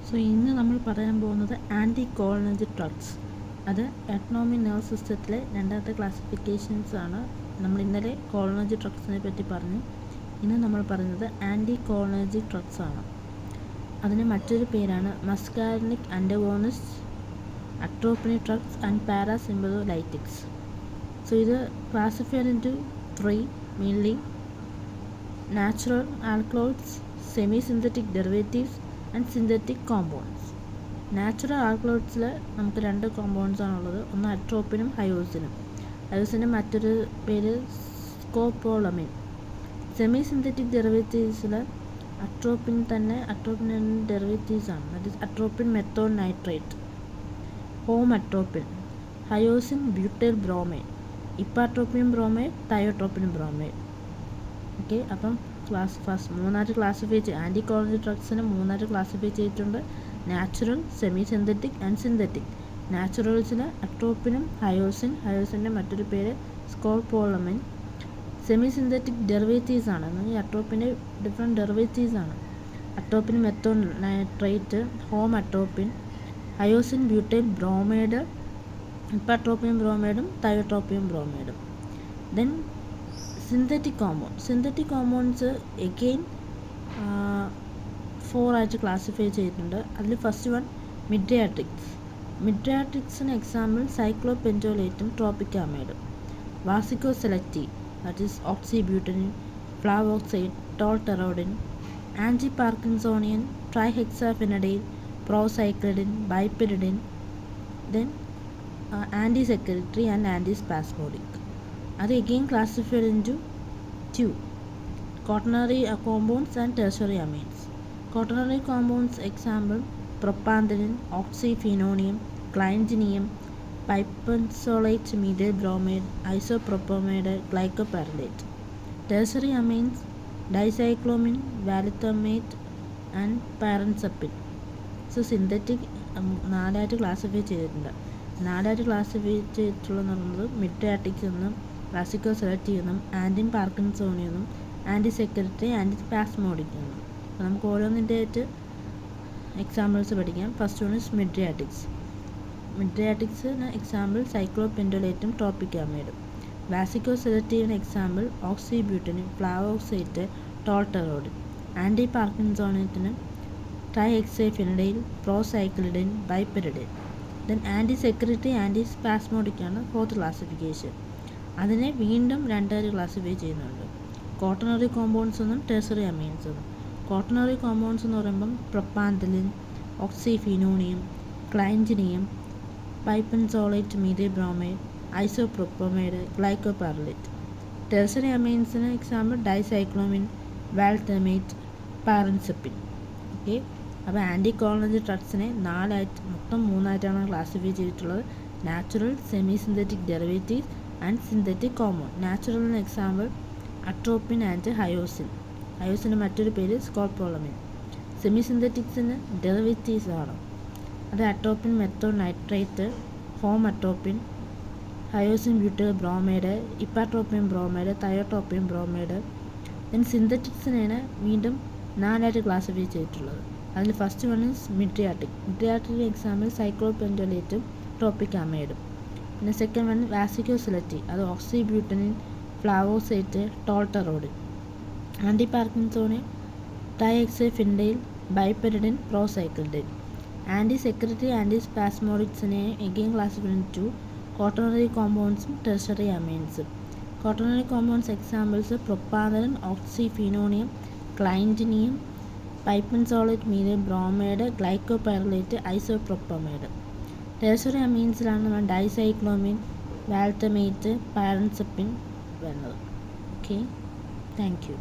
So ഇന്ന് നമ്മൾ പറയാൻ പോകുന്നത് ആൻറ്റി കോളിനർജിക് ഡ്രഗ്സ്. അത് ഓട്ടോണമിക് നെർവസ് സിസ്റ്റത്തിലെ രണ്ടാമത്തെ ക്ലാസിഫിക്കേഷൻസ് ആണ്. നമ്മൾ ഇന്നലെ കോളിനർജിക് ഡ്രഗ്സിനെ പറ്റി പറഞ്ഞു. ഇന്ന് നമ്മൾ പറയുന്നത് ആൻറ്റി കോളിനർജിക് ഡ്രഗ്സ് ആണ്. അതിന് മറ്റൊരു പേരാണ് muscarinic antagonist, atropinic drugs and parasympatholytics. So ഇത് classified into 3 mainly: natural alkaloids, semi synthetic derivatives and synthetic compounds. Natural ആൽക്കലോയിഡ്സിൽ നമുക്ക് 2 കോമ്പൗണ്ട്സ് ആണുള്ളത്. ഒന്ന് അട്രോപ്പിനും ഹയോസിനും. ഹയോസിൻ്റെ മറ്റൊരു പേര് സ്കോപ്പോളമിൻ. സെമി സിന്തറ്റിക് ഡെറിവേറ്റീവ്സിൽ അട്രോപ്പിൻ ഡെറിവേറ്റീവ്സ് ആണ്. That is atropine methonitrate, homatropine, hyoscine butyl bromide, ipratropium bromide, tiotropium bromide. Okay, അപ്പം മൂന്നായിട്ട് ക്ലാസിഫൈ ആൻറ്റി കോളിനർജിക് ഡ്രഗ്സിന് 3ആയിട്ട് ക്ലാസിഫൈ ചെയ്തിട്ടുണ്ട്: natural, semi synthetic and synthetic. നാച്ചുറൽസിൽ അട്രോപ്പിനും ഹയോസിൻ്റെ മറ്റൊരു പേര് സ്കോപ്പോളമിൻ. സെമി സിന്തറ്റിക് ഡെറിവേറ്റീവ്സ് ആണ്. ഈ അട്രോപ്പിൻ്റെ ഡിഫറെൻറ്റ് ഡെറിവേറ്റീവ്സ് ആണ്. Atropine methonitrate, homatropine, hyoscine butyl bromide, ipratropium ബ്രോമൈഡും തയോട്രോപ്പിൻ ബ്രോമൈഡും. ദെൻ സിന്തറ്റിക് കോമ്പൗണ്ട്സ് എഗെയിൻ 4 ആയിട്ട് ക്ലാസിഫൈ ചെയ്തിട്ടുണ്ട്. അതിൽ ഫസ്റ്റ് വൺ മിഡ്രിയാട്രിക്സ്. മിഡ്രിയാട്രിക്സിന് എക്സാമ്പിൾ സൈക്ലോപെൻറ്റോലേറ്റും ട്രോപ്പിക്കാമൈഡും. Vesicoselective, that is oxybutynin, flavoxate, tolterodine. Anti parkinsonian, trihexyphenidyl, procyclidine, biperiden. Then anti secretory and anti spasmodic. അത് again classified into 2: quaternary compounds and tertiary amines. Quaternary compounds example propanthenol, oxyphenonium, clindinium, piperacillate methyl bromide, isopropamide, glycopyrrolate. Tertiary amines dicyclomine, valethamate and pyrazapine. So synthetic 4ആയിട്ട് classify ചെയ്തിട്ടുണ്ട്. 4ആയിട്ട് classify ചെയ്തിട്ടുള്ളതെന്ന് പറയുന്നത് മിഡ്രിയാട്രിക്സ് എന്നും, വാസിക്കോസെലക്റ്റീവ് എന്നും, anti പാർക്കിൻസോണിയം എന്നും, anti secretory, anti spasmodic എന്നും. അപ്പോൾ നമുക്ക് ഓരോന്നിൻ്റെ ആയിട്ട് എക്സാമ്പിൾസ് പഠിക്കാം. First one is mydriatics. മിഡ്രിയാട്രിക്സിന് എക്സാമ്പിൾ സൈക്ലോപെൻറ്റോലേറ്റും ട്രോപ്പിക്കാമൈഡും. വാസിക്കോസെലക്റ്റീവിന് example oxybutynin, flavoxate, tolterodine. Anti പാർക്കിൻസോണിയത്തിന് trihexyphenidyl, procyclidine, biperiden. Then anti secretory, anti spasmodic ആണ് 4th ക്ലാസിഫിക്കേഷൻ. അതിനെ വീണ്ടും 2ആയിട്ട് ക്ലാസിഫൈ ചെയ്യുന്നുണ്ട്: ക്വാട്ടർണറി കോമ്പൗണ്ട്സ് എന്നും ടെർഷറി അമീൻസ് എന്നും. ക്വാട്ടർണറി കോമ്പൗണ്ട്സ് എന്ന് പറയുമ്പം propantheline, oxyphenonium, clidinium, pipenzolate methyl bromide, isopropamide, glycopyrrolate. Tertiary അമീൻസിന് example dicyclomine, valethamate, pirenzepine. Okay, അപ്പോൾ ആൻറ്റി കോളിനർജിക് ഡ്രഗ്സിനെ 3ആയിട്ടാണ് ക്ലാസിഫൈ ചെയ്തിട്ടുള്ളത്: natural, semi synthetic derivatives and synthetic compound. നാച്ചുറലിന് എക്സാമ്പിൾ അട്രോപ്പിൻ ആൻഡ് ഹയോസിൻ്റെ മറ്റൊരു പേര് സ്കോപ്പോളമിൻ. സെമി സിന്തറ്റിക്സിന് ഡെറിവേറ്റീവ്സ് ആണ്. അത് atropine methonitrate, homatropine, hyoscine butyl bromide, ipratropium bromide, tiotropium bromide. Then സിന്തറ്റിക്സിനെയാണ് വീണ്ടും 4ആയിട്ട് ക്ലാസിഫൈ ചെയ്തിട്ടുള്ളത്. അതിൽ first one is mydriatic example സൈക്ലോപെൻറ്റോലേറ്റും ട്രോപ്പിക്കാമൈഡും. പിന്നെ സെക്കൻഡ് വൺ വാസിക്കോസെലക്റ്റീവ്, അത് oxybutynin, flavoxate, tolterodine. Anti parkinsonian, trihexyphenidyl, biperiden, procyclidine. Anti secretory, anti സ്പാസ്മോഡിക്സിനെ എഗെയിൻ ക്ലാസിഫൈഡ് ഇൻടു ക്വാട്ടർണറി കോമ്പൗണ്ട്സും ടെർഷറി അമൈൻസും. Quaternary compounds examples പ്രൊപ്പാന്തലിൻ, oxyphenonium, clidinium, pipenzolate methyl bromide, glycopyrrolate, isopropamide. Tertiary അമീൻസിലാണ് നമ്മൾ dicyclomine, valethamate, pirenzepine വരുന്നത്. Okay, thank U.